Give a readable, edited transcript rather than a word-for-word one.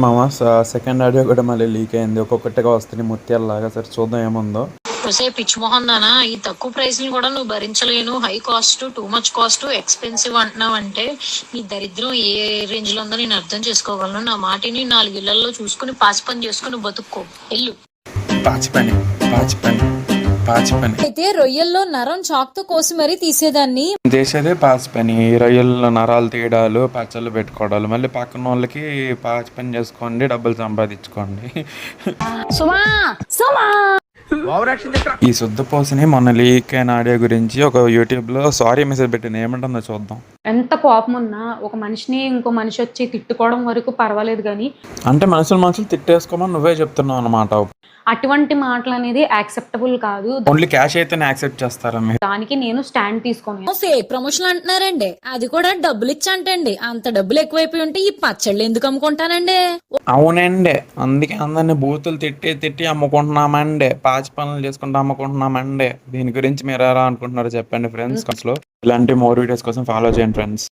మామ second audio కూడా మళ్ళీ లీక్ అయింది. ఒక్కొక్కటిగా వస్తున్నాయి ముత్యాలలాగా. సరే చూద్దాం ఏముందో. పిచ్చి మొహం దానా, ఈ తక్కువ ప్రైస్ ని కూడా నువ్వు భరించలేను, high cost, too much cost, expensive అంటున్నావు అంటే నీ దరిద్రం ఏ రేంజ్ లో ఉందో నేను అర్థం చేసుకోగలను. నా మాటిని 4 ఇళ్లలో చూసుకుని పాచి పని చేసుకుని బతుక్కో. ఎల్లు. పాచి పని అయితే రొయ్యల్లో నరం చాక్తో కోసి మరీ తీసేదాన్ని. చేసేదే పాచి పని. రొయ్యల్లో నరాలు తీయడాలు, పచ్చళ్ళు పెట్టుకోవడాలు, మళ్ళీ పక్కన వాళ్ళకి పాచి పని చేసుకోండి, డబ్బులు సంపాదించుకోండి. ఈ శుద్ధ పోసని మొన్న లీక్ అయిన ఆడియో గురించి ఒక యూట్యూబ్ లో సారీ మెసేజ్ పెట్టింది. ఏమంటుందో చూద్దాం. ఎంత కోపం ఉన్నా ఒక మనిషిని ఇంకో మనిషి వచ్చి తిట్టుకోవడం వరకు పర్వాలేదు, కానీ అంటే మనుషులు తిట్టేసుకోమని నువ్వే చెప్తున్నావు అన్నమాట. అటువంటి మాటలు అనేది యాక్సెప్టబుల్ కాదు. ఓన్లీ క్యాష్ అయితేనే యాక్సెప్ట్ చేస్తారా మీరు? దానికి నేను స్టాండ్ తీసుకొని ఫేక్ ప్రమోషన్ అంటున్నారండి, అది కూడా డబ్బులు ఇచ్చి అంటండి. అంత డబ్బులు ఎక్కువైపోయి ఉంటే ఈ పచ్చళ్ళు ఎందుకు అమ్ముకుంటానండి? అవునండి, అందుకే అందరినీ బూతులు తిట్టి అమ్ముకుంటున్నామండి, పాచి పనులు చేసుకుంటూ అమ్ముకుంటున్నామండి. దీని గురించి మీరు ఎలా అనుకుంటున్నారో చెప్పండి ఫ్రెండ్స్. ఇలాంటి మోర్ వీడియోస్ కోసం ఫాలో చేయండి ఫ్రెండ్స్.